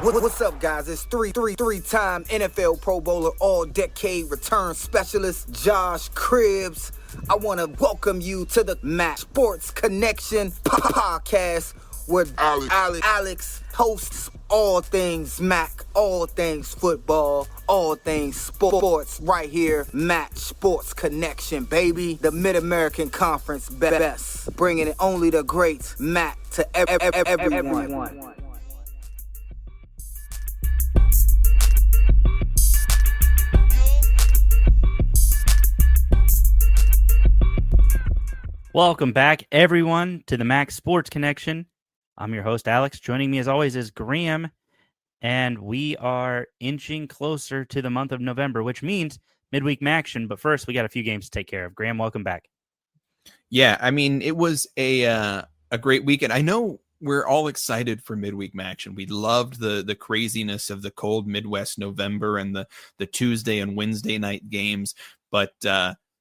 What's up, guys? It's three-time NFL Pro Bowler, all-decade return specialist, Josh Cribbs. I want to welcome you to the Mac Sports Connection podcast, where Alex hosts all things Mac, all things football, all things sports, right here, Mac Sports Connection, baby. The Mid-American Conference best, bringing it only the great Mac to everyone. Welcome back, everyone, to the Mac Sports Connection. I'm your host, Alex. Joining me, as always, is Graham, and we are inching closer to the month of November, which means midweek action. But first, we got a few games to take care of. Graham, welcome back. Yeah, I mean, it was a great weekend. I know we're all excited for midweek action. We loved the craziness of the cold Midwest November and the Tuesday and Wednesday night games, but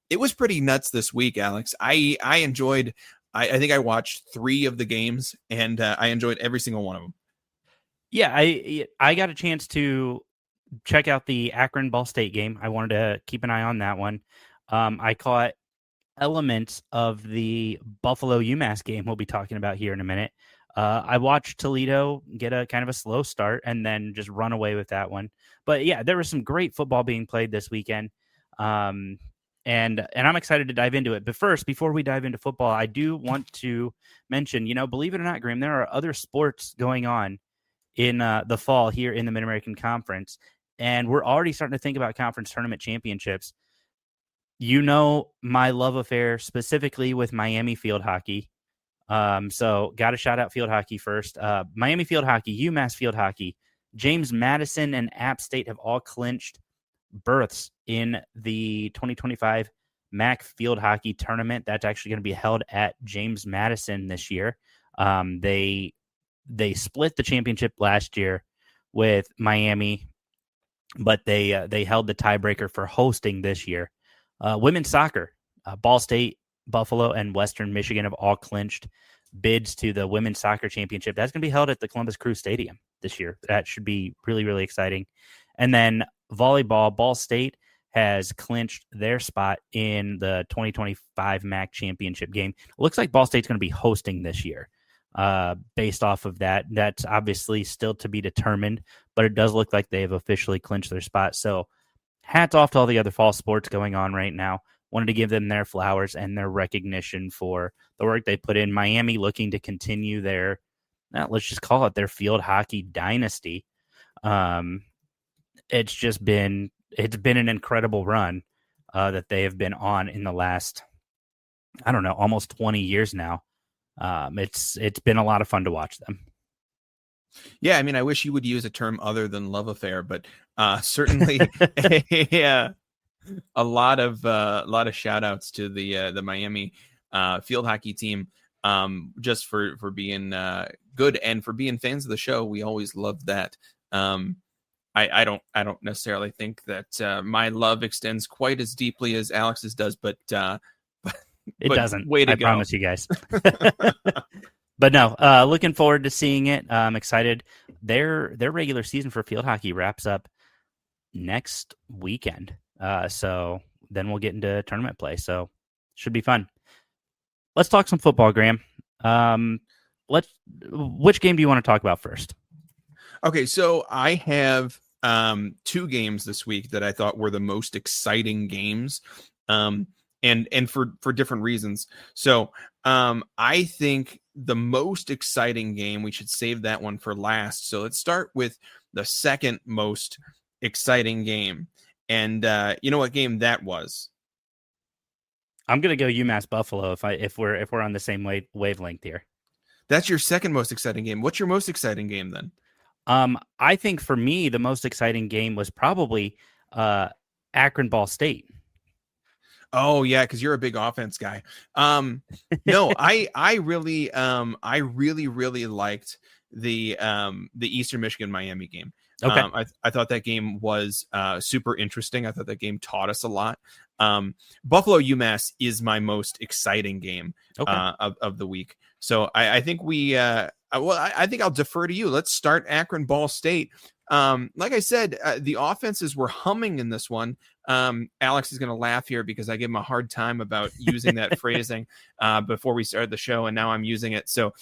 it was pretty nuts this week, Alex. I enjoyed. I think I watched 3 of the games, and I enjoyed every single one of them. Yeah, I got a chance to check out the Akron Ball State game. I wanted to keep an eye on that one. I caught elements of the Buffalo UMass game we'll be talking about here in a minute. I watched Toledo get a kind of a slow start and then just run away with that one. But yeah, there was some great football being played this weekend. And I'm excited to dive into it. But first, before we dive into football, I do want to mention, believe it or not, Graham, there are other sports going on in the fall here in the Mid-American Conference. And we're already starting to think about conference tournament championships. You know my love affair specifically with Miami field hockey. So got to shout out field hockey first. Miami field hockey, UMass field hockey, James Madison and App State have all clinched berths in the 2025 MAC field hockey tournament. That's actually going to be held at James Madison this year. They split the championship last year with Miami, but they held the tiebreaker for hosting this year. Women's soccer, Ball State, Buffalo, and Western Michigan have all clinched bids to the women's soccer championship. That's going to be held at the Columbus Crew Stadium this year. That should be really, really exciting. And then volleyball, Ball State has clinched their spot in the 2025 MAC championship game. It looks like Ball State's going to be hosting this year. Based off of that, that's obviously still to be determined, but it does look like they've officially clinched their spot. So hats off to all the other fall sports going on right now. Wanted to give them their flowers and their recognition for the work they put in. Miami looking to continue their, let's just call it their field hockey dynasty. It's been an incredible run that they have been on in the last, almost 20 years now. It's been a lot of fun to watch them. Yeah, I mean, I wish you would use a term other than love affair, but certainly a lot of shout outs to the Miami field hockey team, just for being good and for being fans of the show. We always love that. I don't necessarily think that my love extends quite as deeply as Alex's does, but it doesn't. Way to I go. promise you guys. But no, looking forward to seeing it. I'm excited. Their regular season for field hockey wraps up next weekend. So then we'll get into tournament play. So should be fun. Let's talk some football, Graham. Which game do you want to talk about first? Okay, so I have 2 games this week that I thought were the most exciting games, and for different reasons. So I think the most exciting game, we should save that one for last. So let's start with the second most exciting game. And you know what game that was? I'm gonna go UMass Buffalo if we're on the same wavelength here. That's your second most exciting game. What's your most exciting game then? I think for me the most exciting game was probably Akron Ball State. Oh yeah, because you're a big offense guy. No, I really liked the Eastern Michigan Miami game. Okay. I thought that game was super interesting. I thought that game taught us a lot. Buffalo UMass is my most exciting game of the week. So I think we I think I'll defer to you. Let's start Akron Ball State. Like I said, the offenses were humming in this one. Alex is going to laugh here because I gave him a hard time about using that phrasing before we started the show, and now I'm using it. So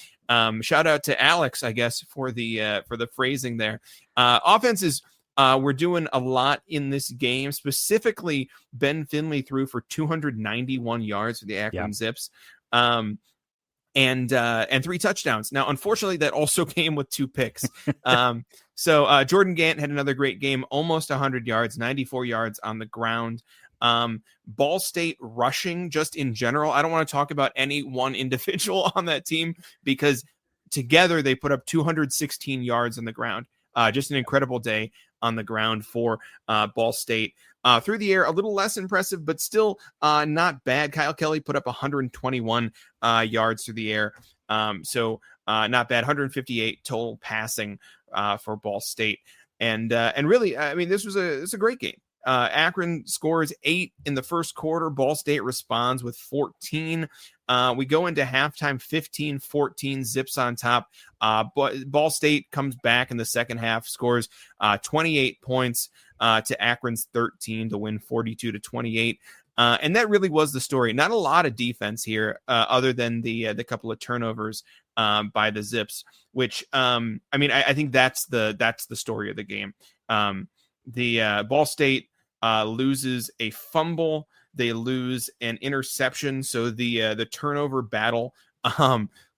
shout out to Alex, I guess, for the phrasing there. Offenses. We're doing a lot in this game. Specifically, Ben Finley threw for 291 yards for the Akron Zips. And 3 touchdowns. Now, unfortunately, that also came with 2 picks. So Jordan Gant had another great game, almost 100 yards, 94 yards on the ground. Ball State rushing, just in general. I don't want to talk about any one individual on that team because together they put up 216 yards on the ground. Just an incredible day on the ground for Ball State. Through the air, a little less impressive, but still not bad. Kyle Kelly put up 121 yards through the air. So not bad. 158 total passing for Ball State. And really, I mean, this was a great game. Akron scores 8 in the first quarter. Ball State responds with 14. We go into halftime 15-14, Zips on top. But Ball State comes back in the second half, scores 28 points to Akron's 13 to win 42-28. And that really was the story. Not a lot of defense here, other than the couple of turnovers by the Zips, which I mean, I think that's the story of the game. The Ball State loses a fumble. They lose an interception. So the turnover battle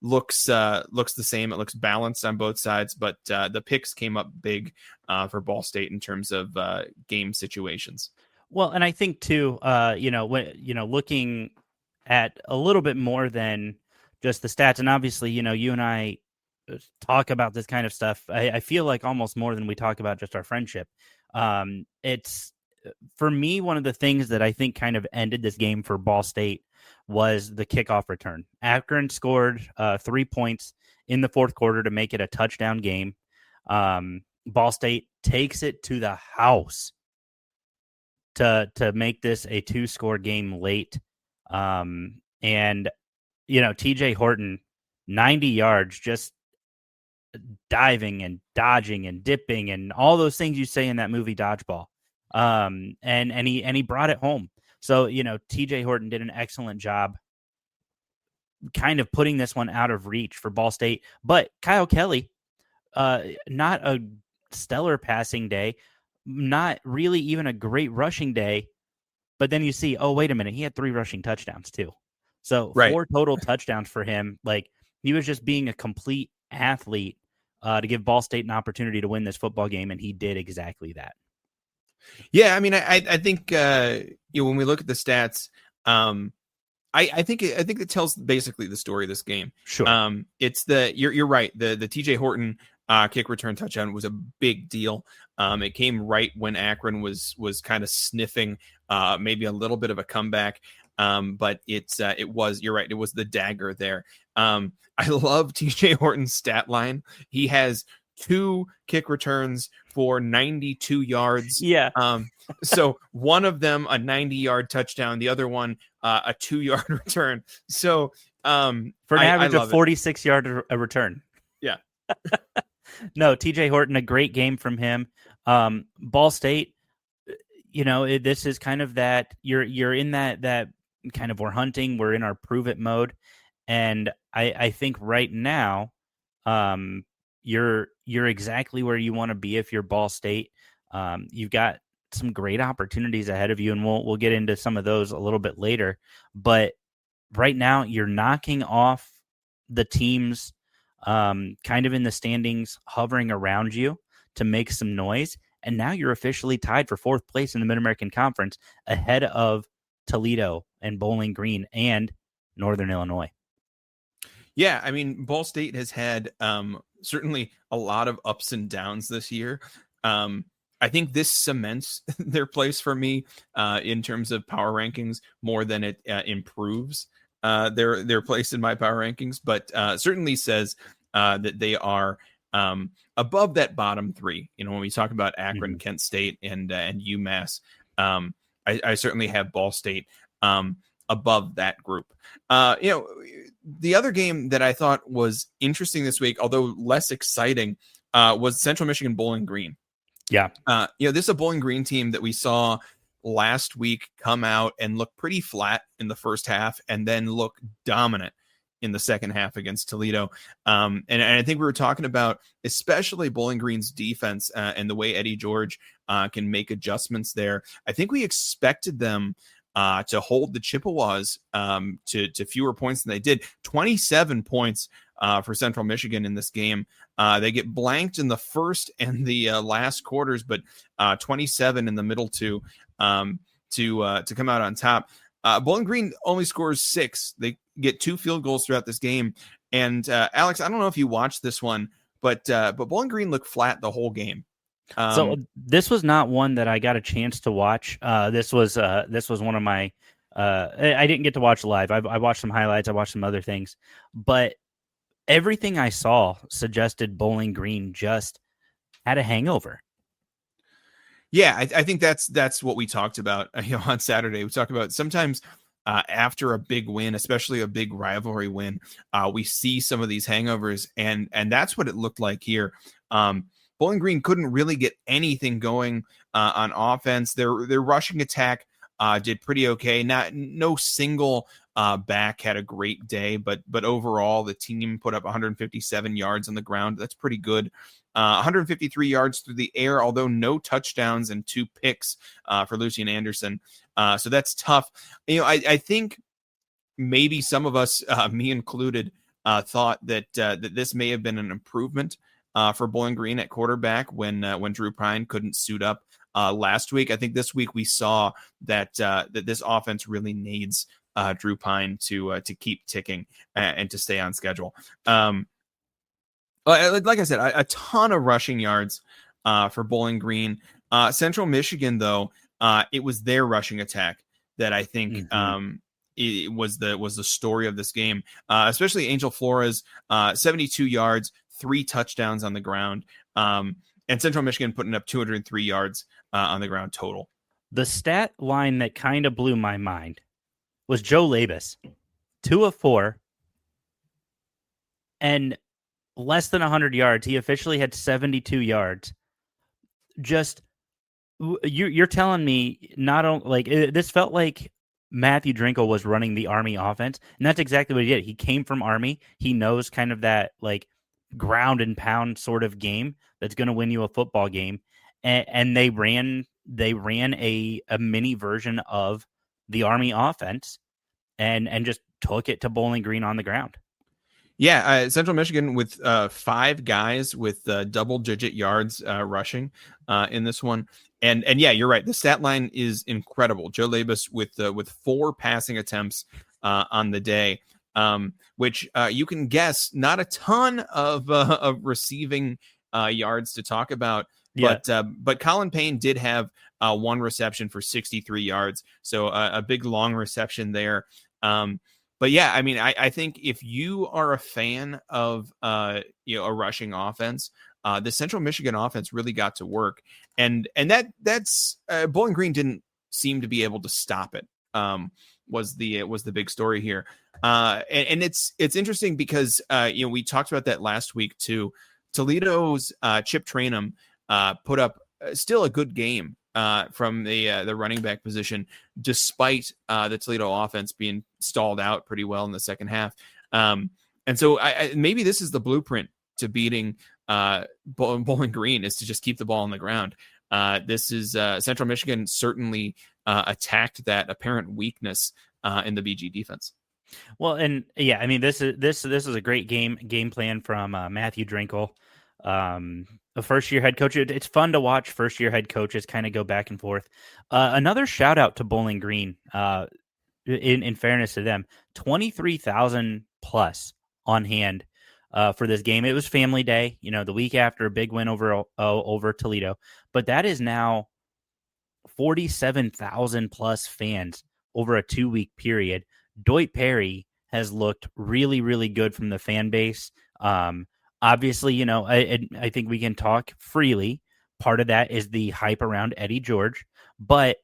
looks the same. It looks balanced on both sides, but the picks came up big for Ball State in terms of game situations. Well, and I think too, looking at a little bit more than just the stats, and obviously, you and I talk about this kind of stuff. I feel like almost more than we talk about just our friendship. It's, for me, one of the things that I think kind of ended this game for Ball State was the kickoff return. Akron scored 3 points in the fourth quarter to make it a touchdown game. Ball State takes it to the house to make this a 2-score game late. And, TJ Horton, 90 yards, just diving and dodging and dipping and all those things you say in that movie Dodgeball. And he brought it home. So, TJ Horton did an excellent job kind of putting this one out of reach for Ball State. But Kyle Kelly, not a stellar passing day, not really even a great rushing day. But then you see, oh, wait a minute, he had 3 rushing touchdowns too. So 4 total touchdowns for him. Like, he was just being a complete athlete to give Ball State an opportunity to win this football game, and he did exactly that. Yeah, I mean, I think when we look at the stats, I think it tells basically the story of this game. Sure. It's you're right. The TJ Horton kick return touchdown was a big deal. It came right when Akron was kind of sniffing maybe a little bit of a comeback. But it was, you're right, it was the dagger there. I love TJ Horton's stat line. He has 2 kick returns for 92 yards. Yeah. So one of them a 90-yard touchdown, the other one a 2-yard return. So for an average of 46-yard return. Yeah. No, TJ Horton, a great game from him. Ball State, this is kind of that you're in that kind of, we're hunting, we're in our prove it mode. And I think right now, you're exactly where you want to be if you're Ball State. You've got some great opportunities ahead of you, and we'll get into some of those a little bit later. But right now, you're knocking off the teams kind of in the standings, hovering around you to make some noise. And now you're officially tied for 4th place in the Mid-American Conference, ahead of Toledo and Bowling Green and Northern Illinois. Yeah, I mean, Ball State has had certainly a lot of ups and downs this year. I think this cements their place for me in terms of power rankings more than it improves their place in my power rankings, but certainly says that they are above that bottom 3. When we talk about Akron, Kent State, and UMass, I certainly have Ball State above that group. The other game that I thought was interesting this week, although less exciting, was Central Michigan Bowling Green. Yeah. This is a Bowling Green team that we saw last week come out and look pretty flat in the first half and then look dominant in the second half against Toledo. And I think we were talking about especially Bowling Green's defense and the way Eddie George can make adjustments there. I think we expected them to hold the Chippewas to fewer points than they did. 27 points for Central Michigan in this game. They get blanked in the first and the last quarters, but 27 in the middle two to come out on top. Bowling Green only scores 6. They get 2 field goals throughout this game. And Alex, I don't know if you watched this one, but Bowling Green looked flat the whole game. So this was not one that I got a chance to watch. This was one of my. I didn't get to watch live. I watched some highlights. I watched some other things, but everything I saw suggested Bowling Green just had a hangover. Yeah, I think that's what we talked about on Saturday. We talked about sometimes after a big win, especially a big rivalry win, we see some of these hangovers, and that's what it looked like here. Bowling Green couldn't really get anything going on offense. Their rushing attack did pretty okay. No single back had a great day, but overall the team put up 157 yards on the ground. That's pretty good. 153 yards through the air, although no touchdowns and 2 picks for Lucian Anderson. So that's tough. I think maybe some of us, me included, thought that this may have been an improvement for Bowling Green at quarterback when Drew Pine couldn't suit up last week. I think this week we saw that this offense really needs Drew Pine to keep ticking and to stay on schedule. Like I said, a ton of rushing yards for Bowling Green. Central Michigan, though, it was their rushing attack that I think it was the story of this game, especially Angel Flores, 72 yards, 3 touchdowns on the ground, and Central Michigan putting up 203 yards on the ground total. The stat line that kind of blew my mind was Joe Labus, 2 of 4, and less than 100 yards. He officially had 72 yards. Just you're telling me not only like this felt like Matthew Drinkle was running the Army offense, and that's exactly what he did. He came from Army. He knows kind of that like ground and pound sort of game that's going to win you a football game, and they ran a mini version of the Army offense, and just took it to Bowling Green on the ground. Yeah, Central Michigan with 5 guys with double-digit yards rushing in this one, and yeah, you're right. The stat line is incredible. Joe Labus with 4 passing attempts on the day, which you can guess not a ton of receiving yards to talk about. Yeah. But Colin Payne did have 1 reception for 63 yards, so a big long reception there. But yeah, I mean, I think if you are a fan of a rushing offense, the Central Michigan offense really got to work, and that's Bowling Green didn't seem to be able to stop it. Was the big story here, and it's interesting because we talked about that last week too. Toledo's Chip Trainum put up still a good game from the running back position, despite the Toledo offense being stalled out pretty well in the second half. And so maybe this is the blueprint to beating Bowling Green, is to just keep the ball on the ground. This is Central Michigan certainly attacked that apparent weakness in the BG defense. Well, and yeah, I mean, this is a great game plan from Matthew Drinkle. A first-year head coach. It's fun to watch first-year head coaches kind of go back and forth. Another shout-out to Bowling Green, in fairness to them, 23,000 plus on hand for this game. It was Family Day, the week after a big win over Toledo. But that is now 47,000 plus fans over a 2-week period. Doit Perry has looked really, really good from the fan base. Obviously, I think we can talk freely. Part of that is the hype around Eddie George, but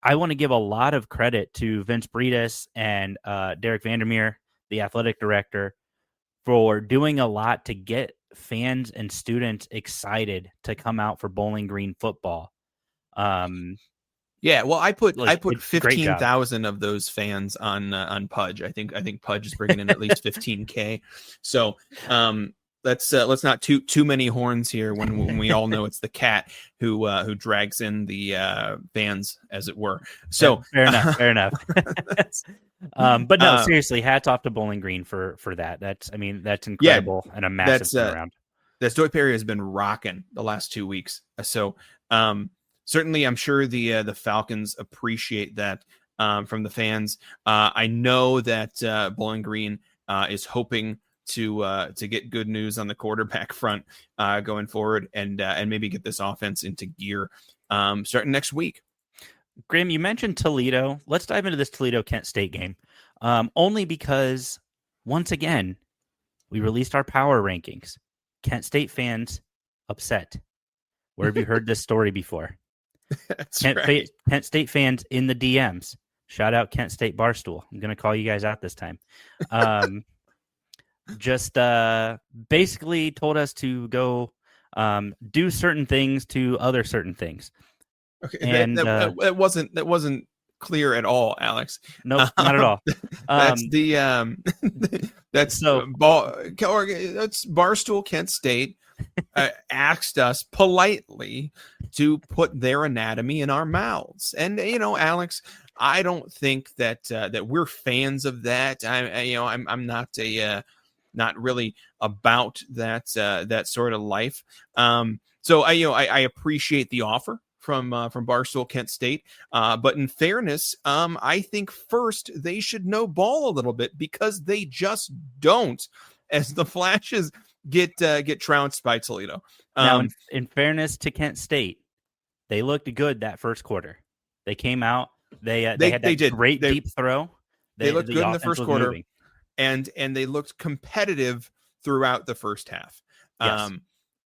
I want to give a lot of credit to Vince Britas and Derek Vandermeer, the athletic director, for doing a lot to get fans and students excited to come out for Bowling Green football. Yeah, well, I put Like, it's a great job. 15,000 of those fans on Pudge. I think Pudge is bringing in at least 15K. So let's not toot too many horns here when we all know it's the cat who drags in the fans, as it were. So fair enough. But no, seriously, hats off to Bowling Green for that. That's incredible and a massive turnaround. That Stoy Perry has been rocking the last 2 weeks. So certainly, I'm sure the Falcons appreciate that from the fans. I know that Bowling Green is hoping to get good news on the quarterback front going forward, and maybe get this offense into gear starting next week. Graham, you mentioned Toledo. Let's dive into this Toledo-Kent State game, only because, once again, we released our power rankings. Kent State fans upset. Where have you heard this story before? Kent State fans in the DMs. Shout out Kent State Barstool. I'm going to call you guys out this time. Just basically told us to go do certain things to other certain things. Okay, and that wasn't clear at all, Alex. No, not at all. That's that's Barstool Kent State asked us politely to put their anatomy in our mouths, and Alex, I don't think that we're fans of that. I'm not really about that sort of life. So I appreciate the offer from Barstool Kent State, but in fairness, I think first they should know ball a little bit, because they just don't, as the Flashes get trounced by Toledo. Now, in fairness to Kent State, they looked good that first quarter. They came out. They had that great deep throw. They looked good in the first quarter, and they looked competitive throughout the first half. Yes.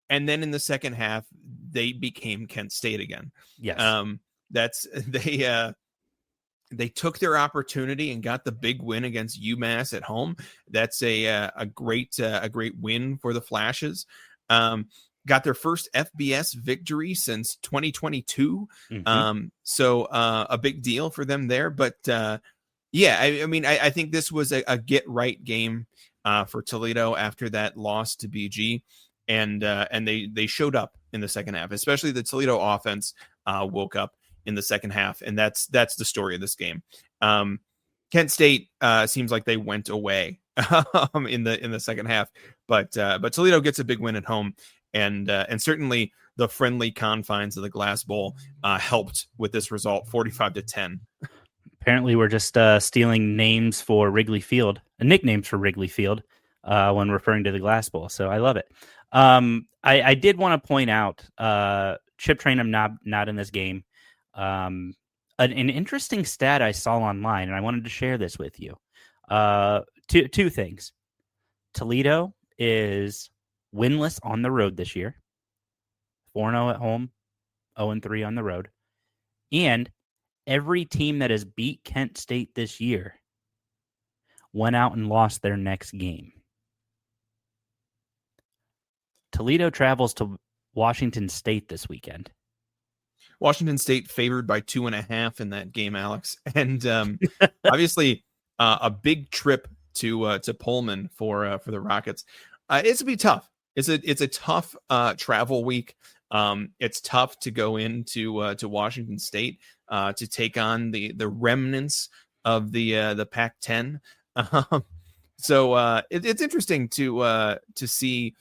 And then in the second half, they became Kent State again. Yes. They took their opportunity and got the big win against UMass at home. That's a great win for the Flashes. Got their first FBS victory since 2022. Mm-hmm. So a big deal for them there. But I think this was a get right game for Toledo after that loss to BG. And they showed up in the second half, especially the Toledo offense woke up in the second half, and that's the story of this game. Kent State seems like they went away in the second half, but Toledo gets a big win at home, and certainly the friendly confines of the Glass Bowl helped with this result, 45-10. Apparently, we're just stealing names for Wrigley Field, nicknames for Wrigley Field when referring to the Glass Bowl. So I love it. I did want to point out Chip Trainum not in this game. An interesting stat I saw online, and I wanted to share this with you. Two things. Toledo is winless on the road this year. 4-0 at home, 0-3 on the road. And every team that has beat Kent State this year went out and lost their next game. Toledo travels to Washington State this weekend. Washington State favored by 2.5 in that game, Alex, and obviously a big trip to Pullman for the Rockets. It's gonna be tough. It's a tough travel week. It's tough to go into to Washington State to take on the remnants of the Pac-10. So it's interesting to see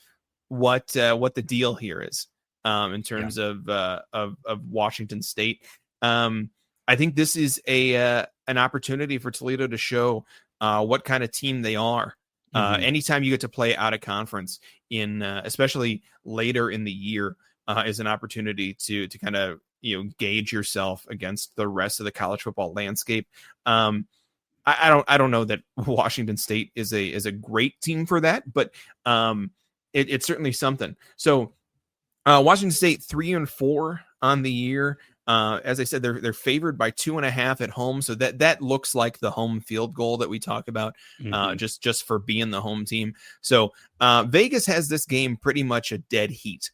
what the deal here is in terms of Washington State. I think this is an opportunity for Toledo to show what kind of team they are. Anytime you get to play out of conference in especially later in the year is an opportunity to kind of gauge yourself against the rest of the college football landscape. I don't know that Washington State is a great team for that, but it's certainly something. So Washington State 3-4 on the year. As I said, they're favored by 2.5 at home, so that looks like the home field goal that we talk about, just for being the home team. So Vegas has this game pretty much a dead heat.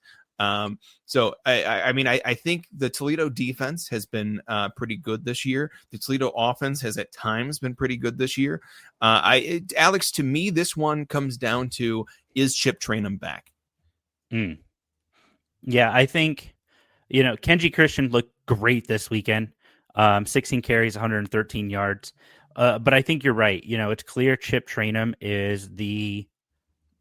So I think the Toledo defense has been pretty good this year. The Toledo offense has at times been pretty good this year. Alex, to me, this one comes down to, is Chip Trayanum back? Yeah, I think, Kenji Christian looked great this weekend. 16 carries, 113 yards. But I think you're right. It's clear Chip Trayanum is the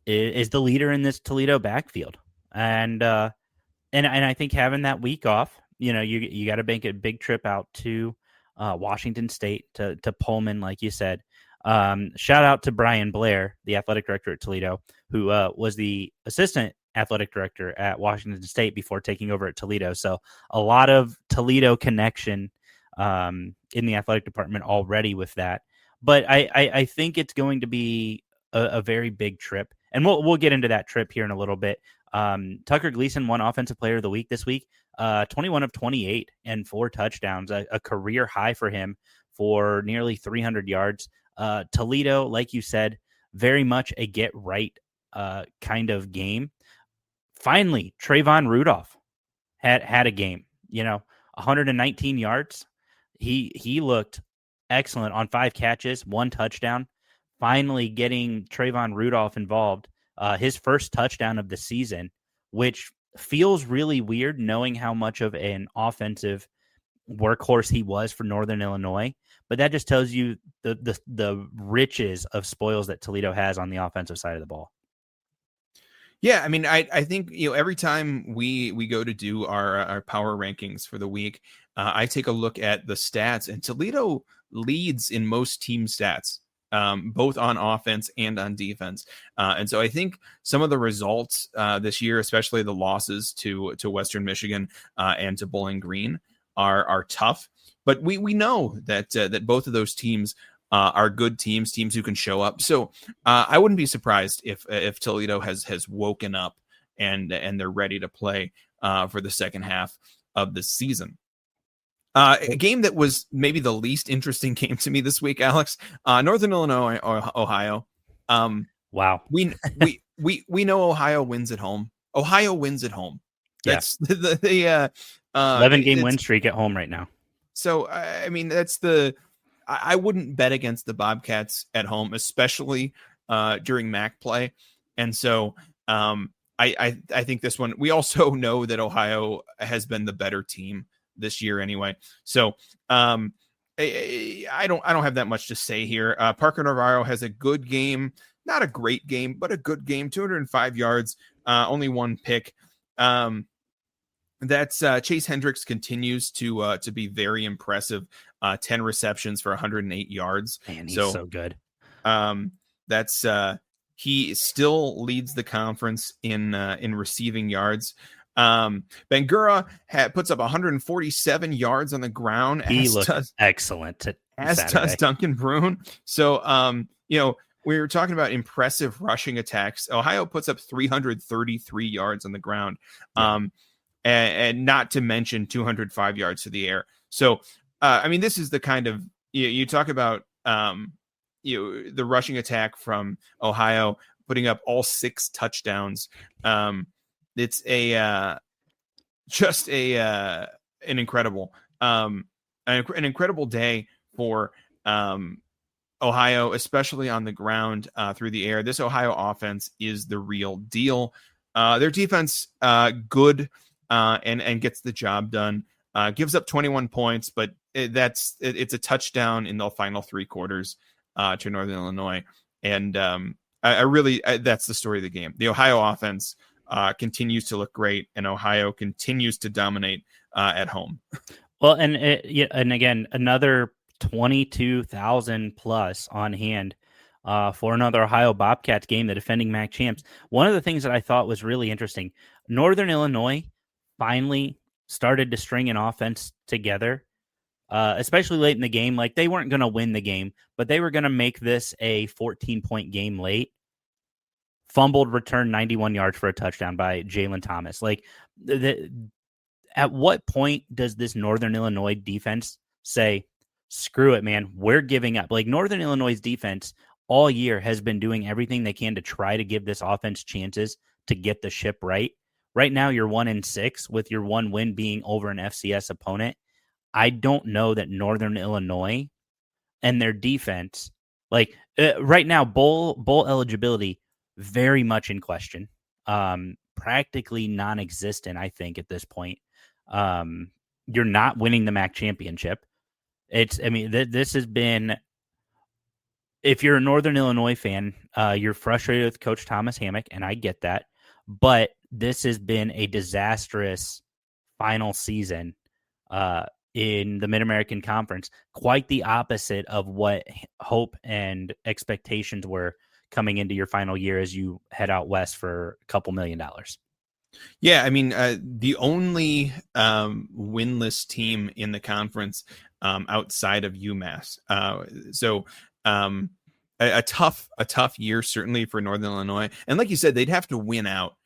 leader in this Toledo backfield. And I think having that week off, you got to make a big trip out to Washington State, to Pullman, like you said. Shout out to Brian Blair, the athletic director at Toledo, who was the assistant athletic director at Washington State before taking over at Toledo. So a lot of Toledo connection in the athletic department already with that. But I think it's going to be a very big trip. And we'll get into that trip here in a little bit. Tucker Gleason won Offensive Player of the Week this week, 21 of 28 and 4 touchdowns, a career high for him for nearly 300 yards. Toledo, like you said, very much a get right kind of game. Finally, Trayvon Rudolph had a game, 119 yards. He looked excellent on 5 catches, 1 touchdown. Finally getting Trayvon Rudolph involved. His first touchdown of the season, which feels really weird knowing how much of an offensive workhorse he was for Northern Illinois. But that just tells you the riches of spoils that Toledo has on the offensive side of the ball. Yeah, I mean, I think, every time we go to do our power rankings for the week, I take a look at the stats, and Toledo leads in most team stats, both on offense and on defense. And so I think some of the results this year, especially the losses to Western Michigan and to Bowling Green, are tough. But we know that both of those teams are good teams who can show up. So I wouldn't be surprised if Toledo has woken up and they're ready to play for the second half of the season. A game that was maybe the least interesting game to me this week, Alex, Northern Illinois, Ohio. Wow. We know Ohio wins at home. Ohio wins at home. That's the 11-game win streak at home right now. So, I mean, I wouldn't bet against the Bobcats at home, especially during MAC play. And so I think this one, we also know that Ohio has been the better team this year anyway. So I don't have that much to say here. Parker Navarro has a good game, not a great game, but a good game, 205 yards, only 1 pick. That's Chase Hendricks continues to be very impressive. 10 receptions for 108 yards. Man, he's so good. That's he still leads the conference in receiving yards. Bangura puts up 147 yards on the ground. He looked excellent. As does Duncan Brune. So, we were talking about impressive rushing attacks. Ohio puts up 333 yards on the ground. And not to mention 205 yards to the air. So, I mean, this is the kind of, you talk about, the rushing attack from Ohio putting up all 6 touchdowns. It's an incredible, an incredible day for Ohio, especially on the ground, through the air. This Ohio offense is the real deal. Their defense, good, and gets the job done. Gives up 21 points, but it's a touchdown in the final 3 quarters to Northern Illinois. And that's the story of the game. The Ohio offense continues to look great, and Ohio continues to dominate at home. Well, and again, another 22,000 plus on hand for another Ohio Bobcats game, the defending MAC champs. One of the things that I thought was really interesting, Northern Illinois finally started to string an offense together, especially late in the game. Like, they weren't going to win the game, but they were going to make this a 14-point game late. Fumbled return, 91 yards for a touchdown by Jalen Thomas. Like, at what point does this Northern Illinois defense say, screw it, man, we're giving up? Like, Northern Illinois' defense all year has been doing everything they can to try to give this offense chances to get the ship right. Right now, you're 1-6 with your one win being over an FCS opponent. I don't know that Northern Illinois and their defense, like right now, bowl eligibility very much in question, practically non-existent. I think at this point, you're not winning the MAC championship. This has been. If you're a Northern Illinois fan, you're frustrated with Coach Thomas Hammock, and I get that. But this has been a disastrous final season in the Mid-American Conference. Quite the opposite of what hope and expectations were coming into your final year as you head out west for a couple $1 million. Yeah, I mean, the only winless team in the conference outside of UMass. A tough year certainly for Northern Illinois, and like you said, they'd have to win out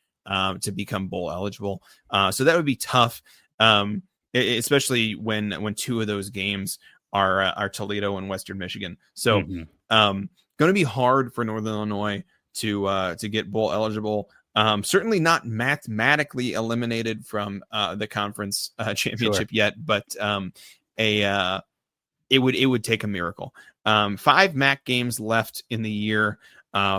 to become bowl eligible. So that would be tough, especially when two of those games are Toledo and Western Michigan. So going to be hard for Northern Illinois to get bowl eligible. Certainly not mathematically eliminated from the conference championship yet, but it would take a miracle. 5 MAC games left in the year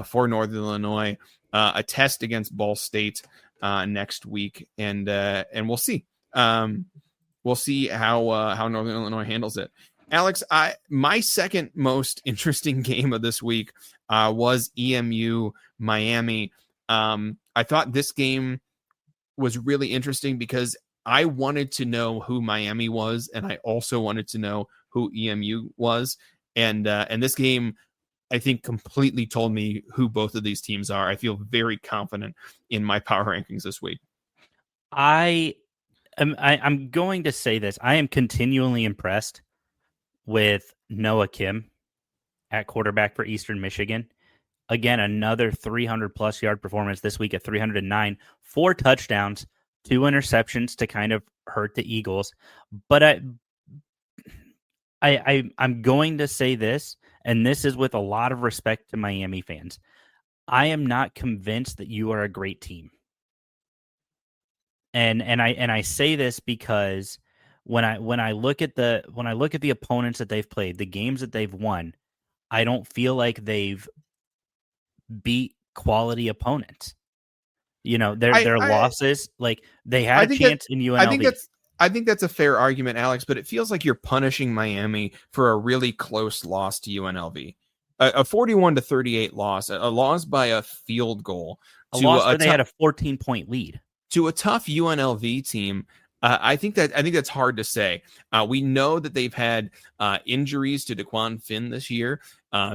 for Northern Illinois. A test against Ball State next week, and we'll see. We'll see how Northern Illinois handles it. Alex, my second most interesting game of this week was EMU Miami. I thought this game was really interesting because I wanted to know who Miami was, and I also wanted to know who EMU was. And this game, I think, completely told me who both of these teams are. I feel very confident in my power rankings this week. I'm going to say this. I am continually impressed with Noah Kim at quarterback for Eastern Michigan. Again, another 300-plus yard performance this week at 309, 4 touchdowns, 2 interceptions to kind of hurt the Eagles. But I'm going to say this, and this is with a lot of respect to Miami fans. I am not convinced that you are a great team. And I say this because when I look at the opponents that they've played, the games that they've won, I don't feel like they've beat quality opponents. You know, their losses, like they had a chance in UNLV. I think that's a fair argument, Alex, but it feels like you're punishing Miami for a really close loss to UNLV. A 41-38 loss, a loss by a field goal. A loss where they had a 14-point lead. To a tough UNLV team. I think that's hard to say. We know that they've had injuries to DeQuan Finn this year,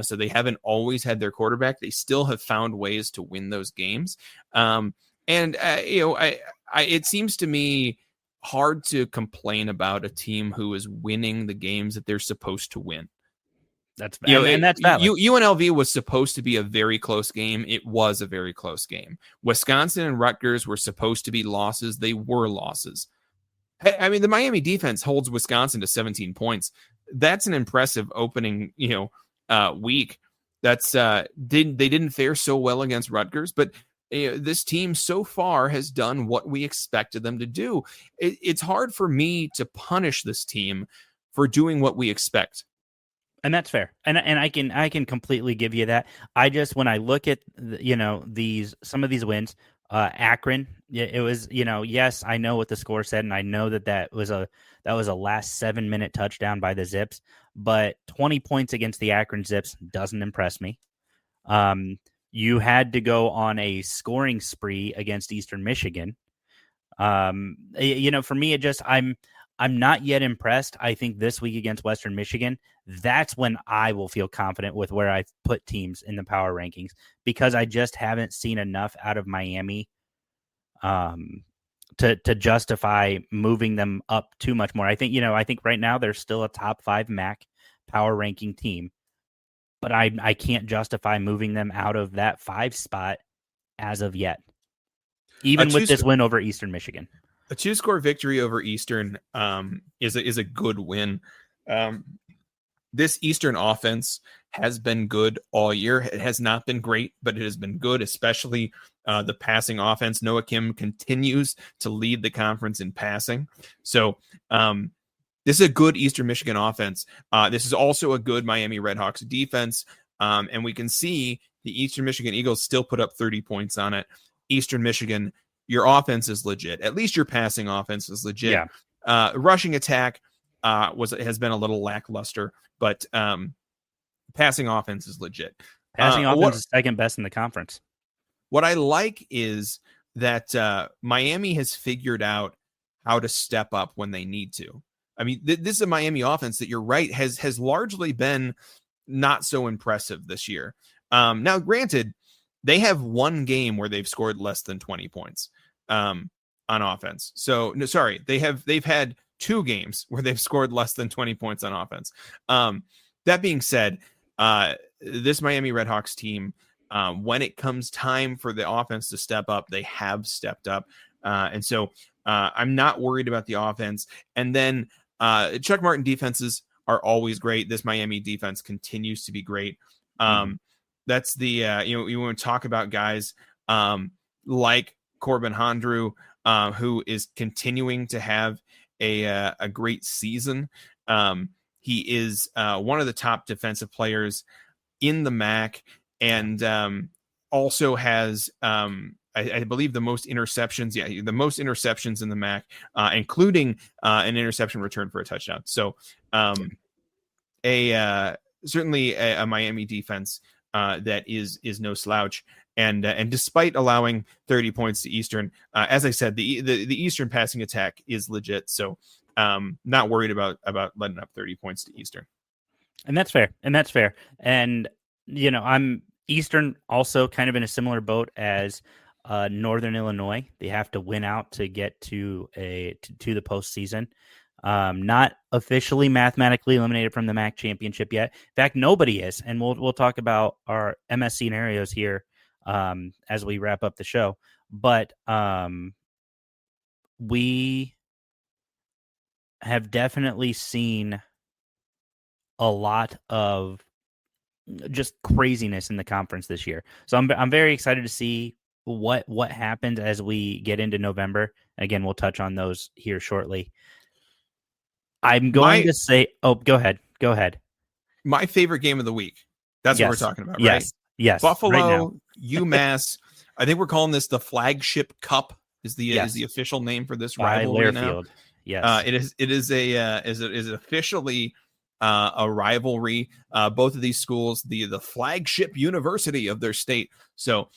so they haven't always had their quarterback. They still have found ways to win those games, it seems to me hard to complain about a team who is winning the games that they're supposed to win. That's and that's valid. UNLV was supposed to be a very close game. It was a very close game. Wisconsin and Rutgers were supposed to be losses. They were losses. I mean, the Miami defense holds Wisconsin to 17 points. That's an impressive opening, week. That's they didn't fare so well against Rutgers, but this team so far has done what we expected them to do. It's hard for me to punish this team for doing what we expect. And that's fair. And I can completely give you that. I just, when I look at, some of these wins, Akron, it was, yes, I know what the score said, and I know that was a last 7-minute touchdown by the Zips, but 20 points against the Akron Zips doesn't impress me. You had to go on a scoring spree against Eastern Michigan. For me, I'm not yet impressed. I think this week against Western Michigan, that's when I will feel confident with where I've put teams in the power rankings, because I just haven't seen enough out of Miami to justify moving them up too much more. I think right now they're still a top 5 MAC power ranking team, but I can't justify moving them out of that 5 spot as of yet, even with this win over Eastern Michigan. A 2-score victory over Eastern is a good win. This Eastern offense has been good all year. It has not been great, but it has been good, especially the passing offense. Noah Kim continues to lead the conference in passing. So this is a good Eastern Michigan offense. This is also a good Miami Redhawks defense. And we can see the Eastern Michigan Eagles still put up 30 points on it. Eastern Michigan, your offense is legit. At least your passing offense is legit. Yeah. Rushing attack has been a little lackluster, but passing offense is legit. Passing offense is second best in the conference. What I like is that Miami has figured out how to step up when they need to. I mean, this is a Miami offense that, you're right, has largely been not so impressive this year. Now, granted, they have one game where they've scored less than 20 points on offense. So, no, sorry, they've had 2 games where they've scored less than 20 points on offense. That being said, this Miami Redhawks team, when it comes time for the offense to step up, they have stepped up. And so I'm not worried about the offense. And then Chuck Martin defenses are always great. This Miami defense continues to be great. That's the, you want to talk about guys like Corbin Hondrew, who is continuing to have a great season. He is one of the top defensive players in the MAC, and also has, I believe, the most interceptions. Yeah, the most interceptions in the MAC, including an interception return for a touchdown. So, certainly a Miami defense that is no slouch. And despite allowing 30 points to Eastern, as I said, the Eastern passing attack is legit. So, not worried about letting up 30 points to Eastern. And that's fair. And, I'm Eastern also kind of in a similar boat as Northern Illinois. They have to win out to get to the postseason. Not officially mathematically eliminated from the MAC championship yet. In fact, nobody is. And we'll talk about our MSC scenarios here as we wrap up the show. But we have definitely seen a lot of just craziness in the conference this year. So I'm very excited to see what happened as we get into November. Again, we'll touch on those here shortly. I'm going to say, go ahead. My favorite game of the week. That's what we're talking about, right? Yes. Buffalo, right, UMass. I think we're calling this the Flagship Cup. Is the official name for this rivalry now? Yes. It is officially a rivalry. Both of these schools, the flagship university of their state. So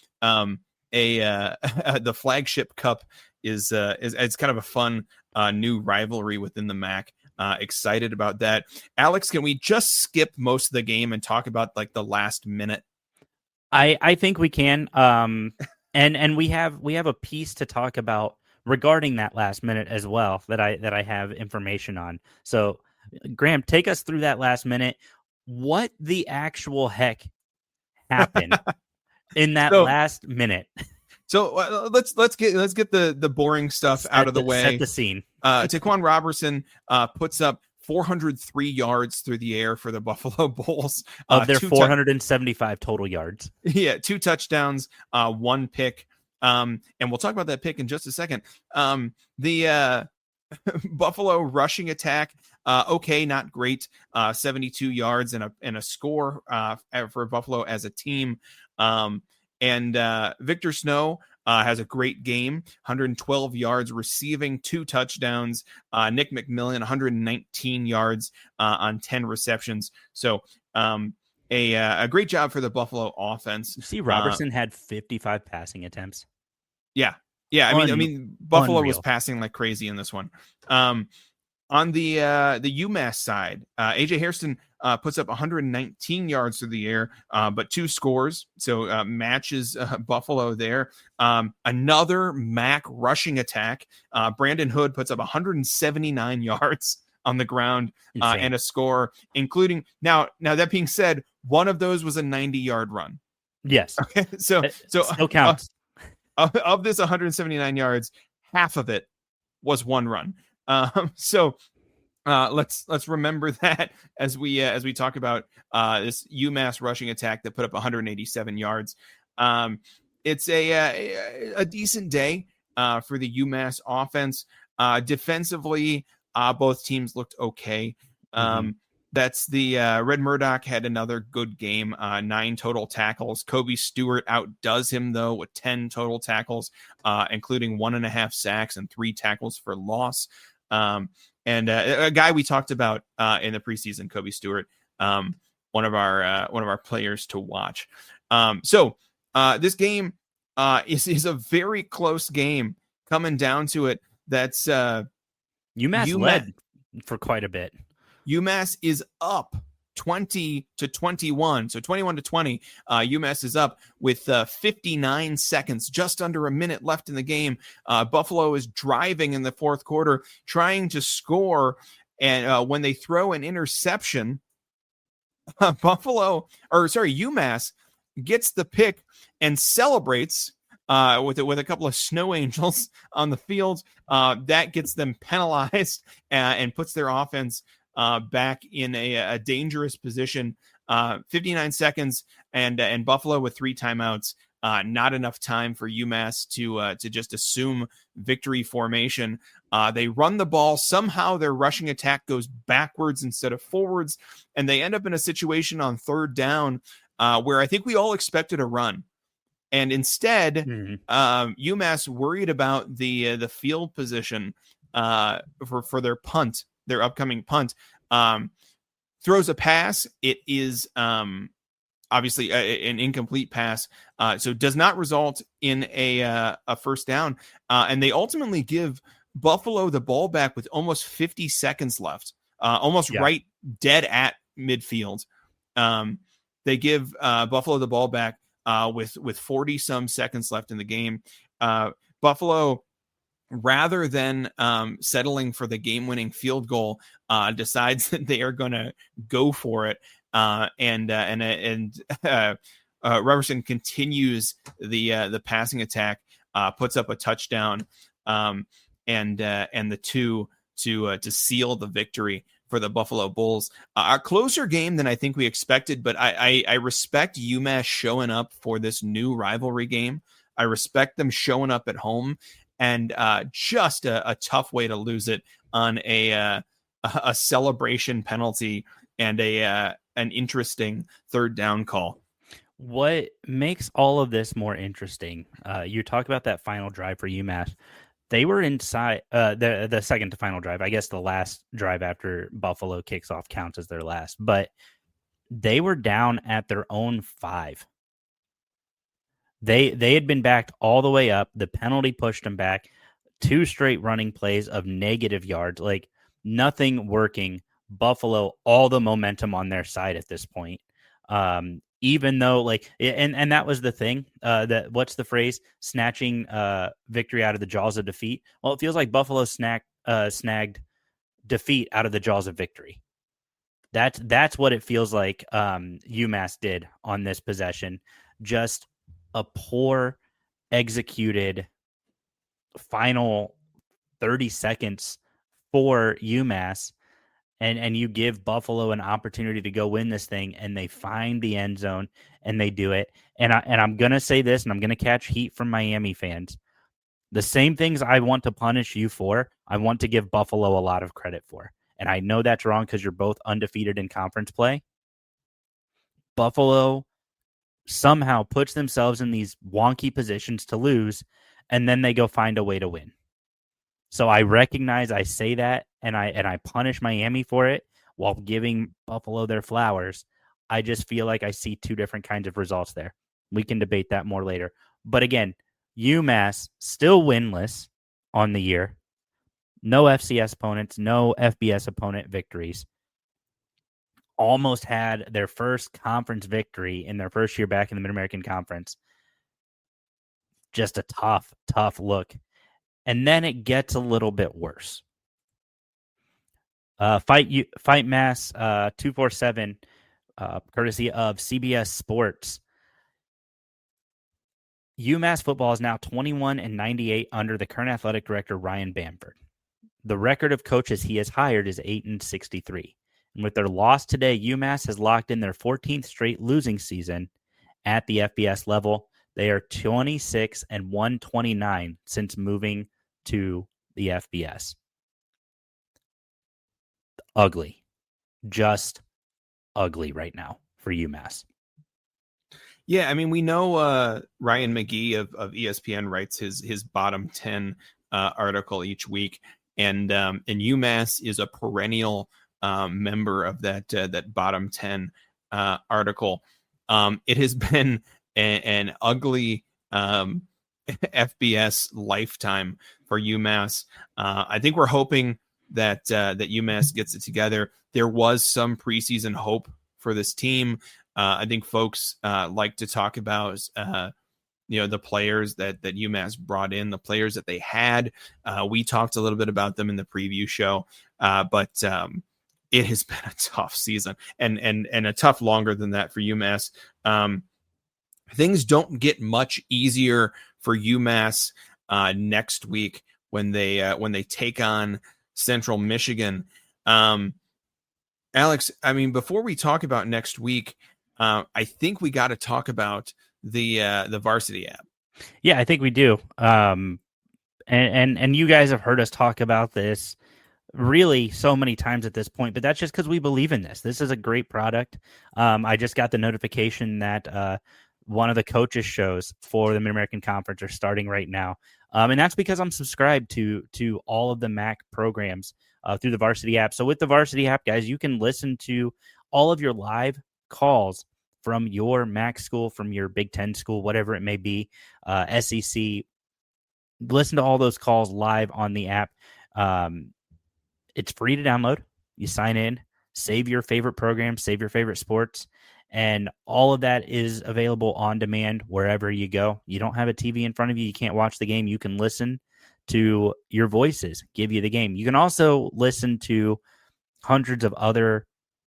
the Flagship Cup is it's kind of a fun new rivalry within the MAC. Excited about that. Alex, can we just skip most of the game and talk about like the last minute? I think we can. And we have a piece to talk about regarding that last minute as well that I have information on. So, Graham, take us through that last minute. What the actual heck happened in that last minute? So let's get the boring stuff out of the way. Set the scene. Taquan Robertson puts up 403 yards through the air for the Buffalo Bulls. Of their 475 total yards. Yeah, 2 touchdowns, 1 pick. And we'll talk about that pick in just a second. The Buffalo rushing attack, okay, not great. 72 yards and a score for Buffalo as a team. And Victor Snow has a great game, 112 yards receiving, 2 touchdowns. Nick McMillan, 119 yards on 10 receptions. So a great job for the Buffalo offense. You see, Robertson had 55 passing attempts. Yeah. I mean, Buffalo was passing like crazy in this one. On the UMass side, AJ Hairston puts up 119 yards through the air, but 2 scores, so matches Buffalo there. Another MAC rushing attack. Brandon Hood puts up 179 yards on the ground and a score, including now that being said, one of those was a 90-yard run. Yes. Okay. So still counts. Of this 179 yards, half of it was 1 run. So let's remember that as we talk about this UMass rushing attack that put up 187 yards. It's a decent day for the UMass offense. Defensively, both teams looked okay. That's the Red Murdoch had another good game, 9 total tackles. Kobe Stewart outdoes him, though, with 10 total tackles, including 1.5 sacks and 3 tackles for loss. And a guy we talked about in the preseason, Kobe Stewart, one of our players to watch. So this game is a very close game coming down to it. That's UMass led for quite a bit. UMass is up 20-21. So 21-20. UMass is up with 59 seconds, just under a minute left in the game. Buffalo is driving in the fourth quarter, trying to score. And when they throw an interception, UMass gets the pick and celebrates with a couple of snow angels on the field. That gets them penalized and puts their offense back in a dangerous position. 59 seconds and Buffalo with 3 timeouts. Not enough time for UMass to just assume victory formation. They run the ball. Somehow their rushing attack goes backwards instead of forwards, and they end up in a situation on 3rd down where I think we all expected a run. And instead, UMass worried about the field position for their punt, their upcoming punt. Throws a pass. It is obviously an incomplete pass, so does not result in a first down. And they ultimately give Buffalo the ball back with almost 50 seconds left, right dead at midfield. They give Buffalo the ball back with 40 some seconds left in the game. Buffalo, rather than settling for the game-winning field goal, decides that they are going to go for it. And Robertson continues the passing attack, puts up a touchdown, and the 2 to seal the victory for the Buffalo Bulls. A closer game than I think we expected, but I respect UMass showing up for this new rivalry game. I respect them showing up at home, and just a tough way to lose it on a celebration penalty and an interesting 3rd down call. What makes all of this more interesting? You talk about that final drive for UMass. They were inside the second to final drive. I guess the last drive after Buffalo kicks off counts as their last, but they were down at their own 5. They had been backed all the way up. The penalty pushed them back. 2 straight running plays of negative yards, like nothing working. Buffalo, all the momentum on their side at this point. Even though and that was the thing, that what's the phrase, snatching victory out of the jaws of defeat. Well, it feels like Buffalo snagged defeat out of the jaws of victory. That's what it feels like UMass did on this possession. Just a poor executed final 30 seconds for UMass. And you give Buffalo an opportunity to go win this thing, and they find the end zone and they do it. And I'm gonna say this, and I'm gonna catch heat from Miami fans. The same things I want to punish you for, I want to give Buffalo a lot of credit for. And I know that's wrong because you're both undefeated in conference play. Buffalo somehow puts themselves in these wonky positions to lose, and then they go find a way to win. So I recognize, I say that, and I punish Miami for it while giving Buffalo their flowers. I just feel like I see 2 different kinds of results there. We can debate that more later. But again, UMass still winless on the year. No FCS opponents, no FBS opponent victories. Almost had their first conference victory in their first year back in the Mid-American Conference. Just a tough look. And then it gets a little bit worse. Fight Mass 247, courtesy of CBS Sports. UMass football is now 21-98 under the current athletic director Ryan Bamford. The record of coaches he has hired is 8-63. And with their loss today, UMass has locked in their 14th straight losing season at the FBS level. They are 26-129 since moving to the FBS. Ugly. Just ugly right now for UMass. Yeah, I mean, we know Ryan McGee of ESPN writes his bottom 10 article each week, and UMass is a perennial member of that bottom 10 article. It has been an ugly FBS lifetime for UMass. I think we're hoping that UMass gets it together. There was some preseason hope for this team. I think folks like to talk about, the players that UMass brought in, the players that they had. We talked a little bit about them in the preview show, but it has been a tough season and a tough longer than that for UMass. Things don't get much easier for UMass next week when they take on Central Michigan. Alex, I mean, before we talk about next week, I think we got to talk about the varsity app. Yeah, I think we do. And you guys have heard us talk about this really so many times at this point, but that's just because we believe in this. This is a great product. I just got the notification that one of the coaches shows for the Mid-American Conference are starting right now. And that's because I'm subscribed to all of the MAC programs through the varsity app. So with the varsity app, guys, you can listen to all of your live calls from your MAC school, from your Big Ten school, whatever it may be, SEC. Listen to all those calls live on the app. It's free to download. You sign in, save your favorite programs, save your favorite sports, and all of that is available on demand wherever you go. You don't have a TV in front of you. You can't watch the game. You can listen to your voices give you the game. You can also listen to hundreds of other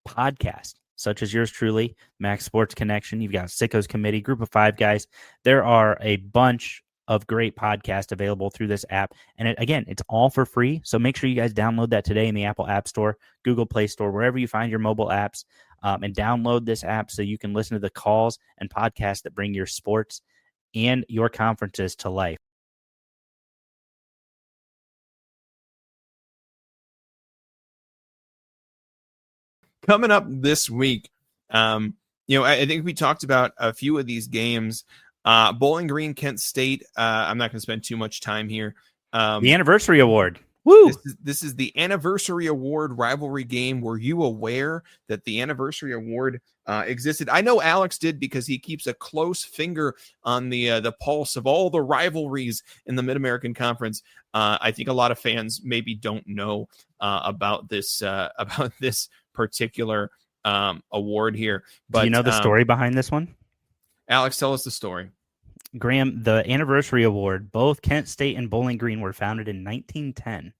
podcasts, such as yours truly, Max Sports Connection. You've got Sickos Committee, Group of Five Guys. There are a bunch of great podcasts available through this app. And it's all for free. So make sure you guys download that today in the Apple App Store, Google Play Store, wherever you find your mobile apps, and download this app so you can listen to the calls and podcasts that bring your sports and your conferences to life. Coming up this week, I think we talked about a few of these games. Bowling Green, Kent State. I'm not going to spend too much time here. The Anniversary Award. Woo! This is the Anniversary Award rivalry game. Were you aware that the Anniversary Award existed? I know Alex did because he keeps a close finger on the pulse of all the rivalries in the Mid-American Conference. I think a lot of fans maybe don't know about this particular award here. But do you know the story behind this one? Alex, tell us the story. Graham, the Anniversary Award, both Kent State and Bowling Green were founded in 1910,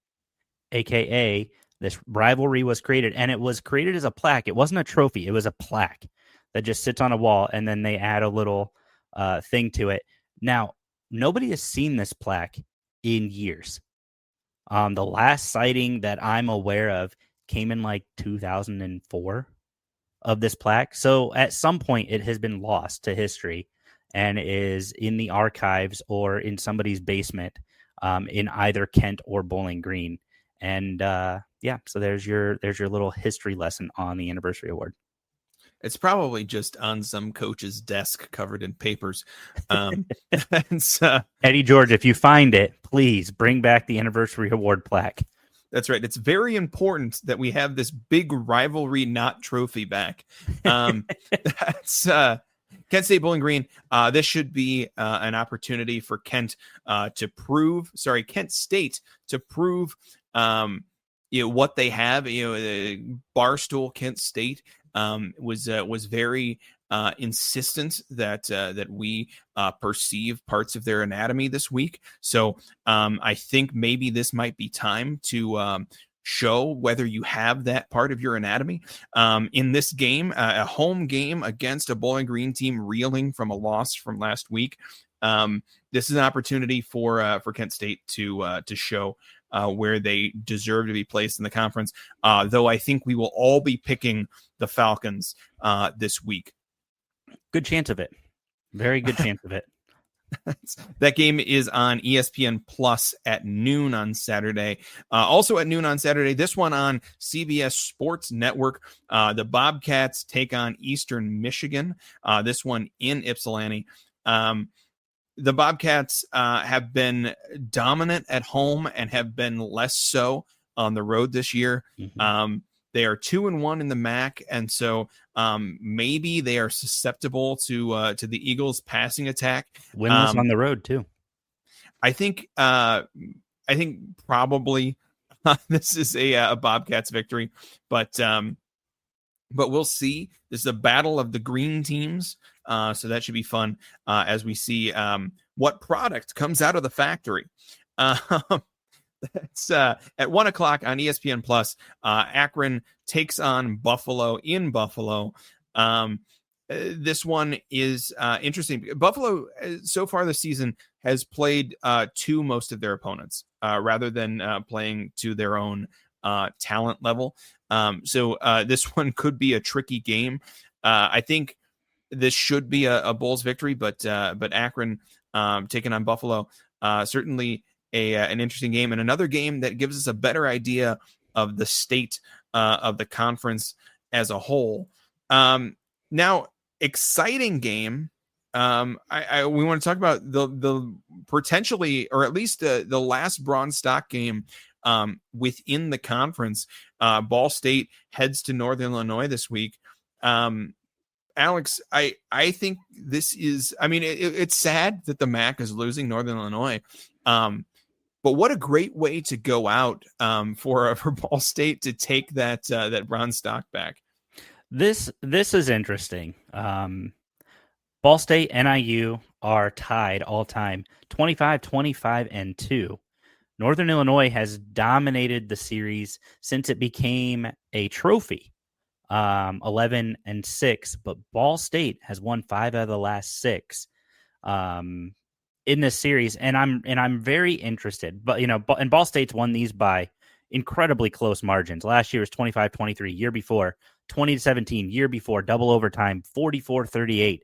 a.k.a. this rivalry was created, and it was created as a plaque. It wasn't a trophy. It was a plaque that just sits on a wall, and then they add a little thing to it. Now, nobody has seen this plaque in years. The last sighting that I'm aware of came in like 2004 of this plaque. So at some point, it has been lost to history and is in the archives or in somebody's basement in either Kent or Bowling Green. And so there's your little history lesson on the Anniversary Award. It's probably just on some coach's desk covered in papers. Eddie George, if you find it, please bring back the Anniversary Award plaque. That's right. It's very important that we have this big rivalry, not trophy back. That's Kent State Bowling Green. This should be an opportunity for Kent State to prove what they have. Barstool Kent State was very insistent that we perceive parts of their anatomy this week. So I think maybe this might be time to show whether you have that part of your anatomy. In this game, a home game against a Bowling Green team reeling from a loss from last week, This is an opportunity for Kent State to show where they deserve to be placed in the conference. Though I think we will all be picking the Falcons this week. Good chance of it. Very good chance of it. That game is on ESPN Plus at noon on Saturday. Also at noon on Saturday, this one on CBS Sports Network. The Bobcats take on Eastern Michigan. This one in Ypsilanti. The Bobcats have been dominant at home and have been less so on the road this year. Mm-hmm. They are 2-1 in the MAC, and so maybe they are susceptible to the Eagles' passing attack. Winless on the road too. I think probably this is a Bobcats victory, but we'll see. This is a battle of the green teams, so that should be fun as we see what product comes out of the factory. That's at 1:00 on ESPN Plus. Akron takes on Buffalo in Buffalo. This one is interesting. Buffalo, so far this season, has played to most of their opponents rather than playing to their own talent level. So this one could be a tricky game. I think this should be a Bulls victory, but Akron taking on Buffalo certainly an interesting game, and another game that gives us a better idea of the state of the conference as a whole. Now, exciting game. We want to talk about the potentially, or at least the last bronze stock game within the conference. Ball State heads to Northern Illinois this week. Alex, I think this is, I mean, it's sad that the MAC is losing Northern Illinois. But what a great way to go out for Ball State to take that bronze stock back. This is interesting. Ball State, NIU are tied all time, 25-25-2. Northern Illinois has dominated the series since it became a trophy, 11-6. But Ball State has won 5 out of the last 6. In this series, and I'm very interested. But and Ball State's won these by incredibly close margins. Last year was 25-23. Year before 20-17. Year before double overtime 44-38.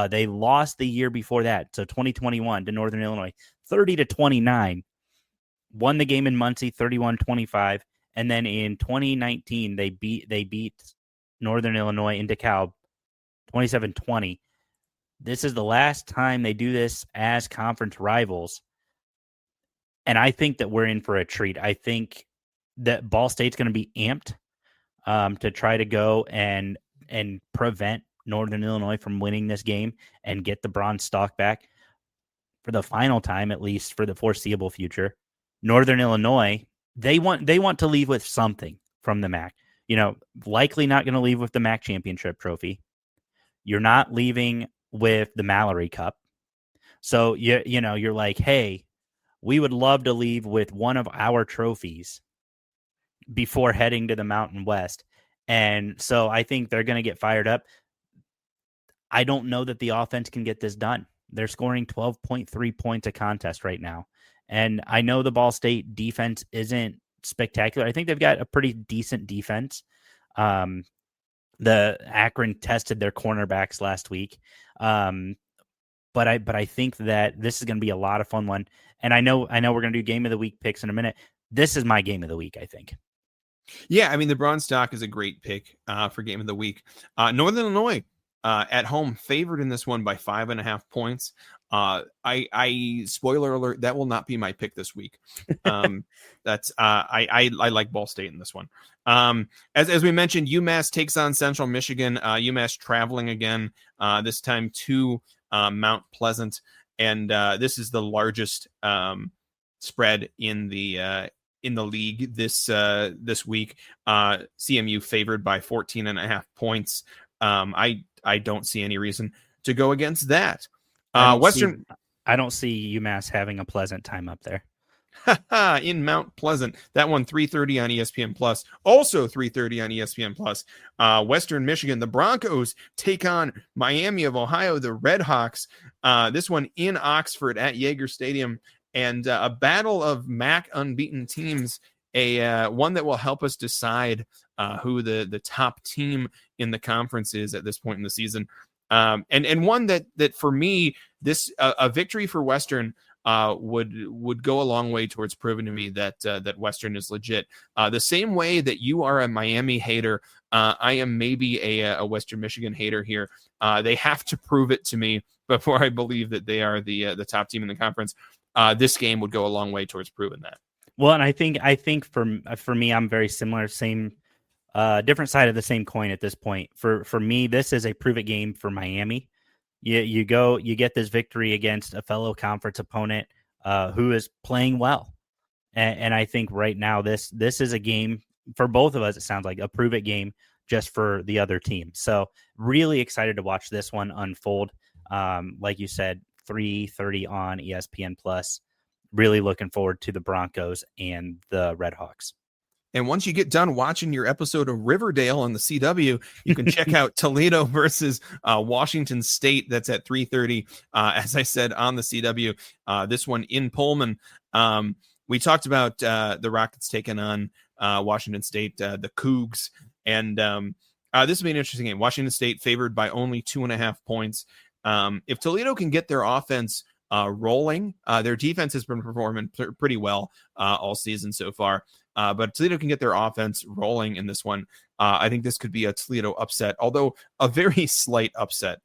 They lost the year before that, so 2021 to Northern Illinois 30-29. Won the game in Muncie 31-25, and then in 2019 they beat Northern Illinois in DeKalb 27-20. This is the last time they do this as conference rivals. And I think that we're in for a treat. I think that Ball State's going to be amped to try to go and prevent Northern Illinois from winning this game and get the bronze stock back for the final time, at least for the foreseeable future. Northern Illinois, they want to leave with something from the MAC. Likely not going to leave with the MAC championship trophy. You're not leaving with the Mallory Cup. So you're like, hey, we would love to leave with one of our trophies before heading to the Mountain West. And so I think they're going to get fired up. I don't know that the offense can get this done. They're scoring 12.3 points a contest right now. And I know the Ball State defense isn't spectacular. I think they've got a pretty decent defense. The Akron tested their cornerbacks last week. But I think that this is going to be a lot of fun one. And I know we're going to do game of the week picks in a minute. This is my game of the week, I think. Yeah, I mean, the bronze stock is a great pick for game of the week. Northern Illinois at home favored in this one by 5.5 points. I spoiler alert, that will not be my pick this week. That's I like Ball State in this one. As we mentioned, UMass takes on Central Michigan. UMass traveling again, this time to Mount Pleasant, and this is the largest spread in the league this week. CMU favored by 14.5 points. I don't see any reason to go against that. I don't see UMass having a pleasant time up there. in Mount Pleasant. That one 3:30 on ESPN Plus. Also 3:30 on ESPN Plus. Western Michigan, the Broncos take on Miami of Ohio, the Redhawks. This one in Oxford at Yager Stadium, and a battle of MAC unbeaten teams. One that will help us decide who the top team in the conference is at this point in the season. And one that for me, this a victory for Western would go a long way towards proving to me that Western is legit. The same way that you are a Miami hater, I am maybe a Western Michigan hater here. They have to prove it to me before I believe that they are the top team in the conference. This game would go a long way towards proving that. Well, and I think for me, I'm very similar. Same, different side of the same coin at this point. For me, this is a prove it game for Miami. You get this victory against a fellow conference opponent who is playing well, and I think right now this is a game for both of us. It sounds like a prove it game just for the other team. So really excited to watch this one unfold. Like you said, 3:30 on ESPN Plus. Really looking forward to the Broncos and the Redhawks. And once you get done watching your episode of Riverdale on the CW, you can check out Toledo versus Washington State. That's at 3:30. As I said, on the CW. This one in Pullman. We talked about the Rockets taking on Washington State, the Cougs, and this will be an interesting game. Washington State favored by only 2.5 points. If Toledo can get their offense rolling, their defense has been performing pretty well all season so far. But Toledo can get their offense rolling in this one. I think this could be a Toledo upset, although a very slight upset.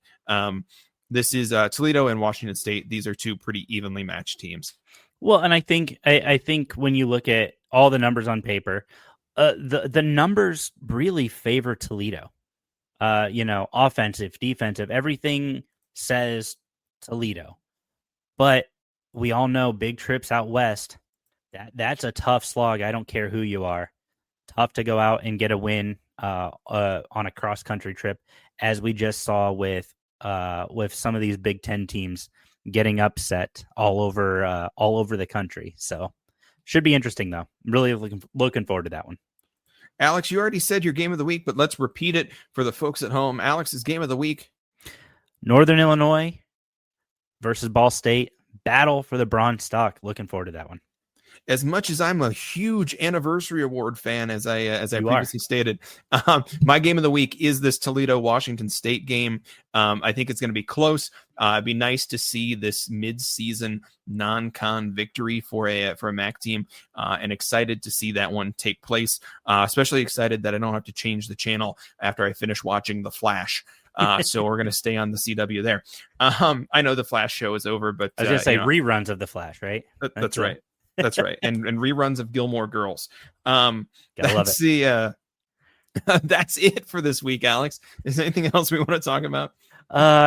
This is Toledo and Washington State. These are two pretty evenly matched teams. Well, and I think when you look at all the numbers on paper, the numbers really favor Toledo. Offensive, defensive, everything says Toledo. But we all know big trips out west. That's a tough slog. I don't care who you are. Tough to go out and get a win on a cross country trip, as we just saw with some of these Big Ten teams getting upset all over the country. So should be interesting though. Really looking forward to that one. Alex, you already said your game of the week, but let's repeat it for the folks at home. Alex's game of the week: Northern Illinois versus Ball State. Battle for the Bronze Stock. Looking forward to that one. As much as I'm a huge Anniversary Award fan, as I previously stated, my game of the week is this Toledo Washington State game. I think it's going to be close. It'd be nice to see this mid-season non-con victory for a MAC team, and excited to see that one take place. Especially excited that I don't have to change the channel after I finish watching The Flash. So we're going to stay on the CW there. I know the Flash show is over, but I was going to say reruns of the Flash, right? That's right. That's right. And reruns of Gilmore Girls. Gotta love it. That's it for this week, Alex. Is there anything else we want to talk about?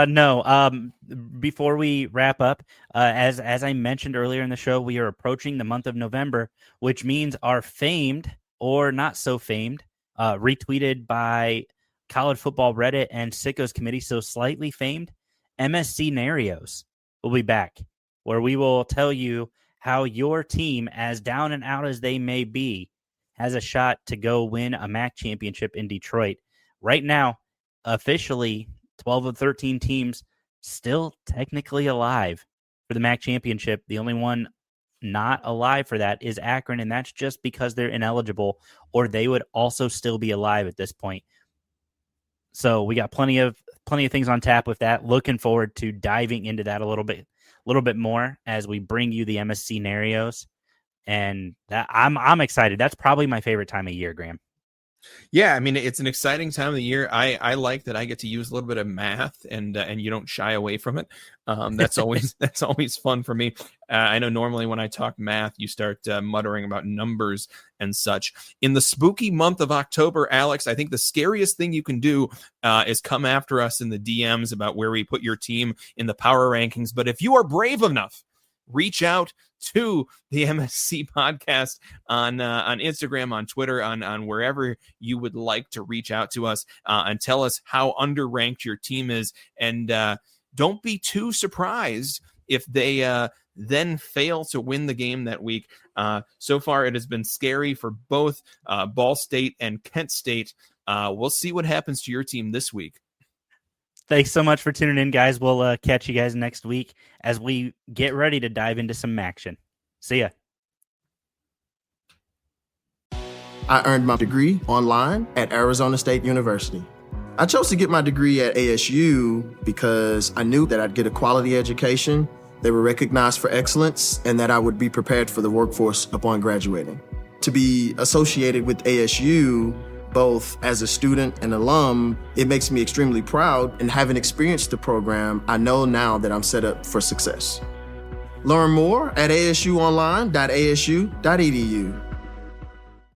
No. Before we wrap up, as I mentioned earlier in the show, we are approaching the month of November, which means our famed or not so famed, retweeted by College Football Reddit and Sickos Committee, so slightly famed, MSC Scenarios will be back, where we will tell you how your team, as down and out as they may be, has a shot to go win a MAC championship in Detroit. Right now, officially, 12 of 13 teams still technically alive for the MAC championship. The only one not alive for that is Akron, and that's just because they're ineligible, or they would also still be alive at this point. So we got plenty of things on tap with that. Looking forward to diving into that a little bit more as we bring you the MSC scenarios, and that I'm excited. That's probably my favorite time of year, Graham. Yeah, I mean, it's an exciting time of the year. I like that I get to use a little bit of math, and you don't shy away from it. That's always fun for me. I know normally when I talk math, you start muttering about numbers and such. In the spooky month of October, Alex, I think the scariest thing you can do is come after us in the DMs about where we put your team in the power rankings. But if you are brave enough, reach out to the MSC podcast on Instagram, on Twitter, on wherever you would like to reach out to us, and tell us how underranked your team is. And don't be too surprised if they then fail to win the game that week. So far, it has been scary for both Ball State and Kent State. We'll see what happens to your team this week. Thanks so much for tuning in, guys. We'll catch you guys next week as we get ready to dive into some action. See ya. I earned my degree online at Arizona State University. I chose to get my degree at ASU because I knew that I'd get a quality education, they were recognized for excellence, and that I would be prepared for the workforce upon graduating. To be associated with ASU, both as a student and alum, it makes me extremely proud, and having experienced the program, I know now that I'm set up for success. Learn more at asuonline.asu.edu.